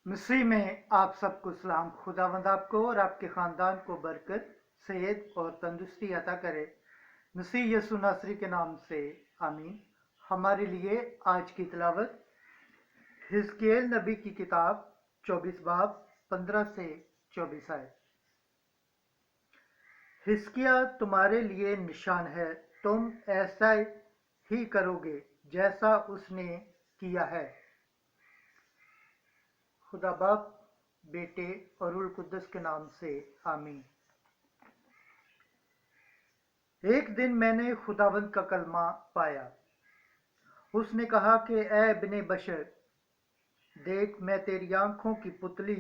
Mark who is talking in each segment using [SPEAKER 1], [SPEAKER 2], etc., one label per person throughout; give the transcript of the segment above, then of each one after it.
[SPEAKER 1] मसीह में आप सबको सलाम। खुदावंद आपको और आपके ख़ानदान को बरकत, सेहत और तंदुरुस्ती अता करे। मसीह यसु नासरी के नाम से आमीन। हमारे लिए आज की तिलावत हिजकिय्याह नबी की किताब 24 बाब 15 से 24 आए। हिजकिय्याह तुम्हारे लिए निशान है, तुम ऐसा ही करोगे जैसा उसने किया है। खुदा बाप, बेटे और रूह कुद्दस के नाम से आमीन। एक दिन मैंने खुदावंद का कलमा पाया। उसने कहा कि ए इब्ने बशर, देख मैं तेरी आंखों की पुतली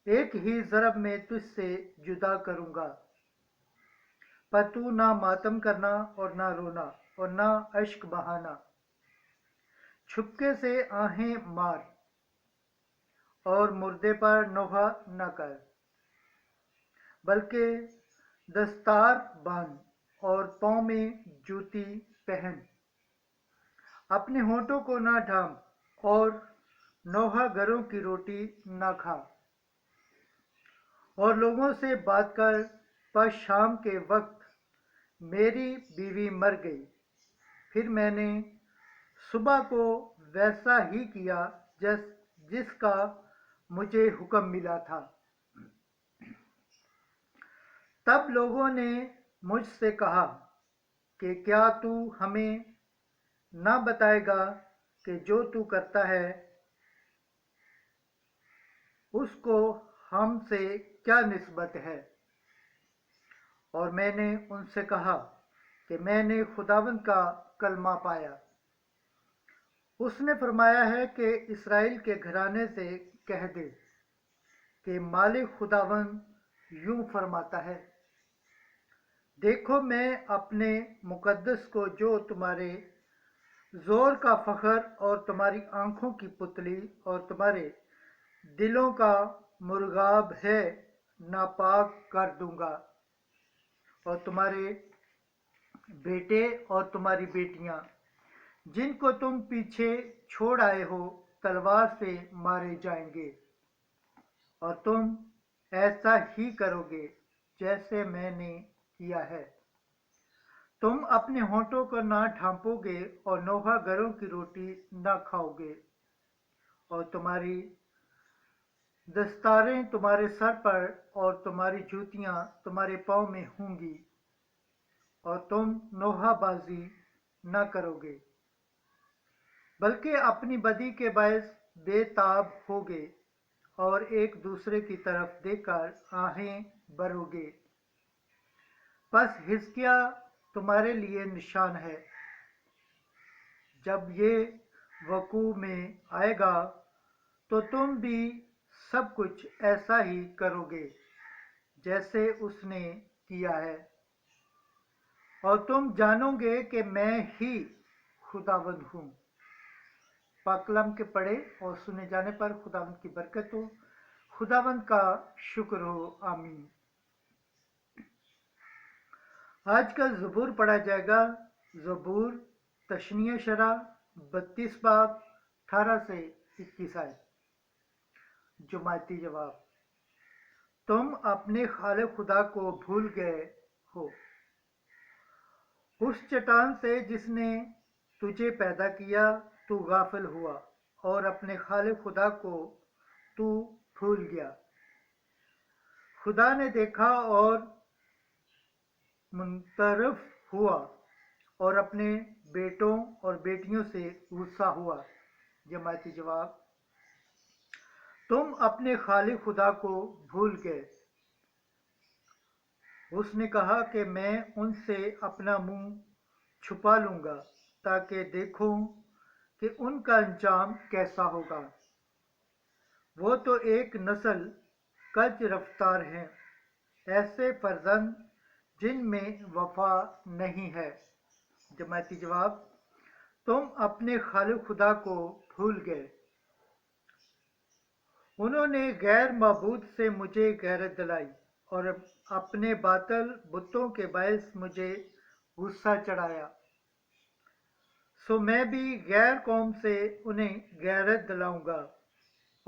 [SPEAKER 1] एक ही ज़रब में तुझसे जुदा करूंगा, पर तू ना मातम करना और ना रोना और ना अश्क बहाना। छुपके से आहें मार और मुर्दे पर नोहा न कर, बल्कि दस्तार बांध और पाँव में जूती पहन। अपने होठों को ना ढांप और नौहा घरों की रोटी ना खा। और लोगों से बात कर, पर शाम के वक्त मेरी बीवी मर गई। फिर मैंने सुबह को वैसा ही किया जिसका मुझे हुक्म मिला था। तब लोगों ने मुझसे कहा कि क्या तू हमें ना बताएगा कि जो तू करता है उसको हमसे क्या निस्बत है। और मैंने उनसे कहा कि मैंने खुदावंद का कलमा पाया। उसने फरमाया है कि इसराइल के घराने से कह दे कि मालिक खुदावंद यूं फरमाता है, देखो मैं अपने मुकद्दस को जो तुम्हारे जोर का फखर और तुम्हारी आंखों की पुतली और तुम्हारे दिलों का मुर्गाब है नापाक कर दूंगा। और तुम्हारे बेटे और तुम्हारी बेटियां जिनको तुम पीछे छोड़ आए हो तलवार से मारे जाएंगे। और तुम ऐसा ही करोगे जैसे मैंने किया है। तुम अपने होठों को ना ढांपोगे और नोहा घरों की रोटी ना खाओगे। और तुम्हारी दस्तारें तुम्हारे सर पर और तुम्हारी जूतियां तुम्हारे पाँव में होंगी। और तुम नोहाबाजी न करोगे, बल्कि अपनी बदी के बायस बेताब होगे और एक दूसरे की तरफ देखकर आहें भरोगे। बस हिजकिय्याह तुम्हारे लिए निशान है। जब ये वकूअ में आएगा तो तुम भी सब कुछ ऐसा ही करोगे जैसे उसने किया है। और तुम जानोगे कि मैं ही खुदावंद हूँ। पाक कलाम के पढ़े और सुने जाने पर खुदावंद की बरकत हो, खुदावंद का शुक्र हो। आमीन। आज का ज़बूर पढ़ा जाएगा। ज़बूर तशनीय शरा 32 बाब 18 से 21 आए। जुमाती जवाब, तुम अपने खालिक खुदा को भूल गए हो, उस चट्टान से जिसने तुझे पैदा किया तू गाफिल हुआ और अपने खालिक खुदा को तू भूल गया। खुदा ने देखा और मुनतरफ हुआ और अपने बेटों और बेटियों से गुस्सा हुआ। जमाती जवाब, तुम अपने खालिक खुदा को भूल गए। उसने कहा कि मैं उनसे अपना मुंह छुपा लूंगा ताकि देखूं कि उनका अंजाम कैसा होगा। वो तो एक नस्ल कज रफ्तार हैं, ऐसे फर्जंद जिनमें वफा नहीं है। जमाती जवाब, तुम अपने खालिक खुदा को भूल गए। उन्होंने गैर मबूद से मुझे गैरत दिलाई और अपने बातल बुतों के बायस मुझे गुस्सा चढ़ाया। सो मैं भी गैर कौम से उन्हें गैरत दिलाऊंगा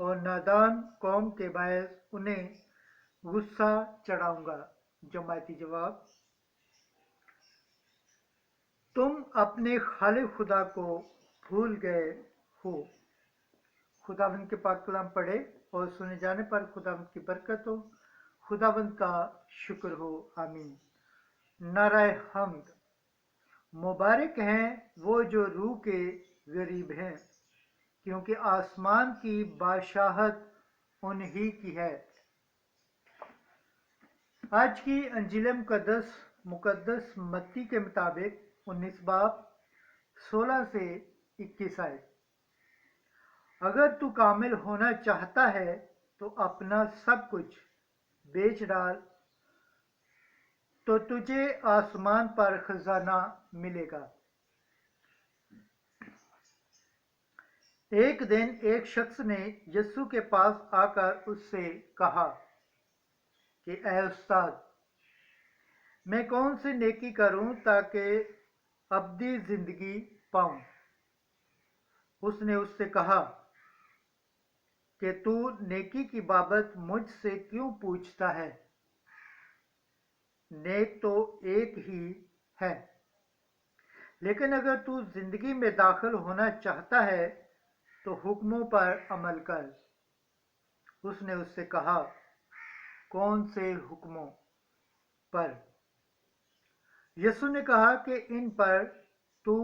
[SPEAKER 1] और नादान कौम के बायस उन्हें गुस्सा चढ़ाऊंगा। जमायती जवाब, तुम अपने खालिक खुदा को भूल गए हो। खुदावंद के पाक कलाम पढ़े और सुने जाने पर खुदावंद की बरकत हो। खुदावंद का शुक्र हो। आमीन। नाराय हम्द। मुबारक हैं वो जो रूह के गरीब हैं, क्योंकि आसमान की बादशाहत उन्हीं की है। आज की अंजील मुकद्दस मत्ती के मुताबिक 19 बाब 16 से 21 आए। अगर तू कामिल होना चाहता है तो अपना सब कुछ बेच डाल, तो तुझे आसमान पर खजाना मिलेगा। एक दिन एक शख्स ने यीशु के पास आकर उससे कहा कि ऐ उस्ताद, मैं कौन सी नेकी करूं ताकि अब्दी जिंदगी पाऊं। उसने उससे कहा कि तू नेकी की बाबत मुझसे क्यों पूछता है? नेक तो एक ही है, लेकिन अगर तू जिंदगी में दाखिल होना चाहता है तो हुक्मों पर अमल कर। उसने उससे कहा, कौन से हुक्मों पर? यीशु ने कहा कि इन पर, तू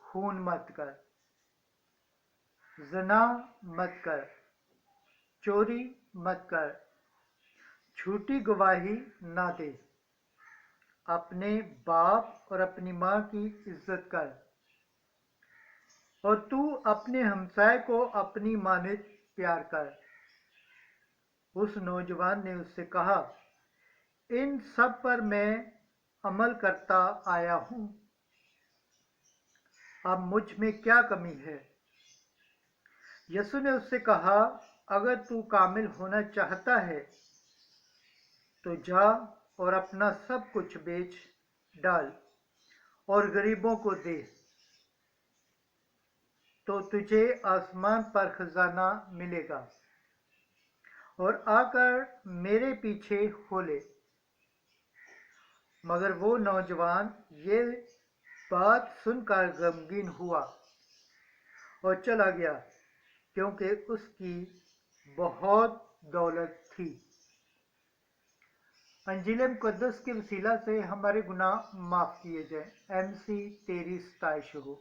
[SPEAKER 1] खून मत कर, ज़िना मत कर, चोरी मत कर, झूठी गवाही ना दे, अपने बाप और अपनी माँ की इज्जत कर, और तू अपने हमसाए को अपनी मानित प्यार कर। उस नौजवान ने उससे कहा, इन सब पर मैं अमल करता आया हूं, अब मुझ में क्या कमी है? यीशु ने उससे कहा, अगर तू कामिल होना चाहता है तो जा और अपना सब कुछ बेच डाल और गरीबों को दे, तो तुझे आसमान पर खजाना मिलेगा, और आकर मेरे पीछे हो ले। मगर वो नौजवान ये बात सुनकर गमगीन हुआ और चला गया, क्योंकि उसकी बहुत दौलत थी। अंजील मुकद्दस के वसीला से हमारे गुनाह माफ़ किए जाएं। MC तेरी सताइश हो।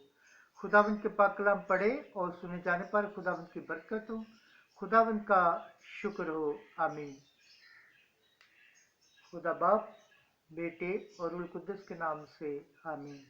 [SPEAKER 1] खुदावंद के पाक कलाम पढ़े और सुने जाने पर खुदावंद की बरकत हो। खुदावंद का शुक्र हो। आमीन। खुदा बाप, बेटे और रूह कुद्दस के नाम से आमीन।